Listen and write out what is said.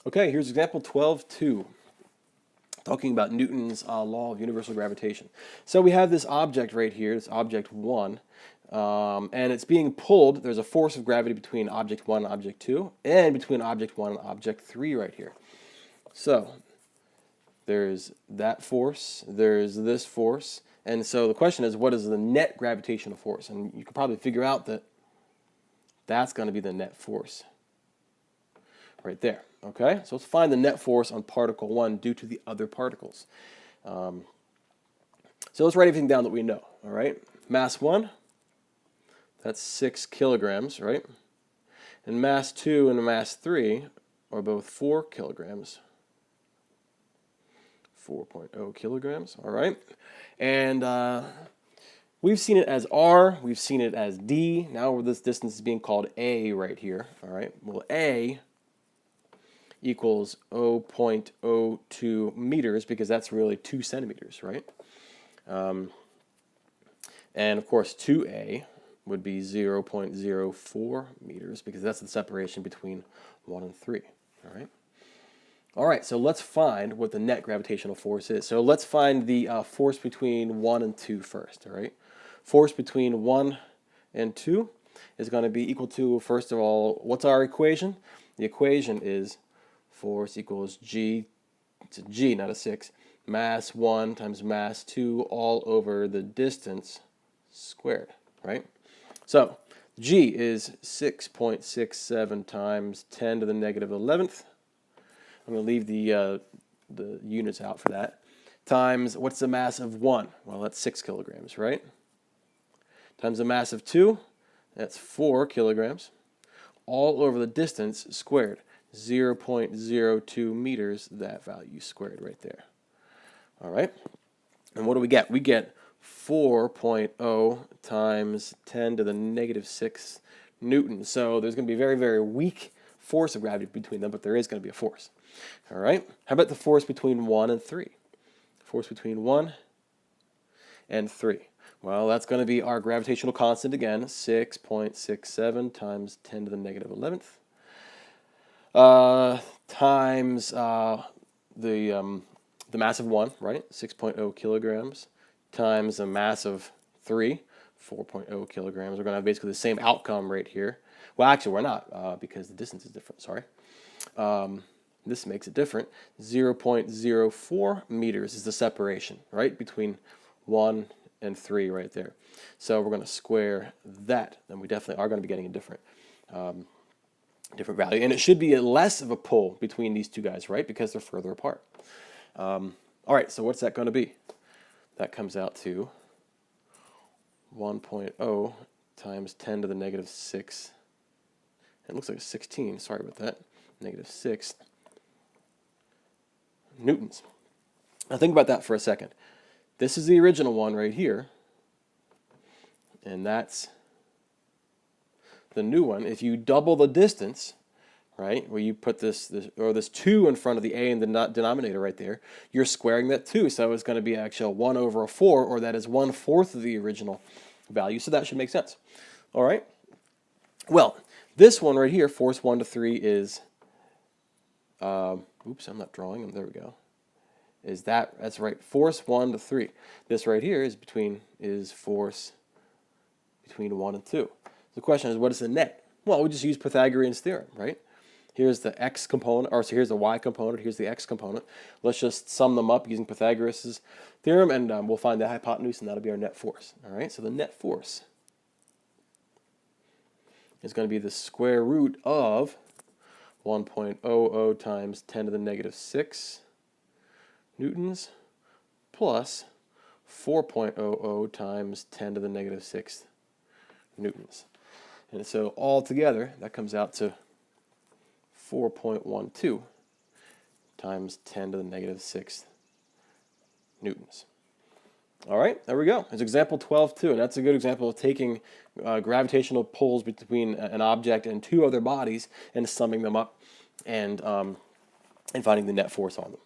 Okay, here's example 12.2, talking about Newton's law of universal gravitation. So we have this object right here, this object 1, and it's being pulled. There's a force of gravity between object 1 and object 2, and between object 1 and object 3 right here. So there's that force, there's this force, and so the question is, what is the net gravitational force? And you can probably figure out that that's going to be the net force right there. Okay, so let's find the net force on particle 1 due to the other particles. So let's write everything down that we know. All right, mass 1, that's 6 kilograms, right? And mass 2 and mass 3 are both 4 kilograms. 4.0 kilograms, all right? And we've seen it as R, we've seen it as D. Now this distance is being called A right here, all right? Well, A equals 0.02 meters because that's really 2 centimeters, right? And of course 2A would be 0.04 meters because that's the separation between 1 and 3, all right? All right, so let's find what the net gravitational force is. So let's find the force between 1 and 2 first, all right? Force between 1 and 2 is going to be equal to, first of all, what's our equation? The equation is force equals G, it's a G, not a 6, mass 1 times mass 2 all over the distance squared, right? So G is 6.67 times 10 to the negative 11th. I'm going to leave the units out for that. Times, what's the mass of 1? Well, that's 6 kilograms, right? Times the mass of 2, that's 4 kilograms. All over the distance squared. 0.02 meters, that value squared right there. All right? And what do we get? We get 4.0 times 10 to the negative 6 newtons. So there's going to be a very, very weak force of gravity between them, but there is going to be a force. All right? How about the force between 1 and 3? Force between 1 and 3. Well, that's going to be our gravitational constant again, 6.67 times 10 to the negative 11th. Times the mass of 1, right? 6.0 kilograms times the mass of 3, 4.0 kilograms. We're going to have basically the same outcome right here. Well, actually, we're not because the distance is different. Sorry. This makes it different. 0.04 meters is the separation, right, between 1 and 3 right there. So we're going to square that, and we definitely are going to be getting a different value. And it should be less of a pull between these two guys, right, because they're further apart. All right, so what's that going to be? That comes out to 1.0 times 10 to the negative 6. It looks like a 16. Sorry about that. Negative 6 newtons. Now think about that for a second. This is the original one right here, and that's the new one. If you double the distance, right, where you put this 2 in front of the a in the denominator right there, you're squaring that 2, so it's going to be actually 1 over 4, or that is 1/4 of the original value, so that should make sense. All right? Well, this one right here, force 1 to 3 is, oops, I'm not drawing them, there we go. That's right, force 1 to 3. This right here is force between 1 and 2. The question is, what is the net? Well, we just use Pythagorean Theorem, right? Here's the x component, or so here's the y component, here's the x component. Let's just sum them up using Pythagoras' theorem, and we'll find the hypotenuse, and that'll be our net force. All right, so the net force is going to be the square root of 1.00 times 10 to the negative 6 newtons plus 4.00 times 10 to the negative 6 newtons. And so all together, that comes out to 4.12 times 10 to the negative 6 newtons. All right, there we go. It's example 12.2, and that's a good example of taking gravitational pulls between an object and two other bodies and summing them up and finding the net force on them.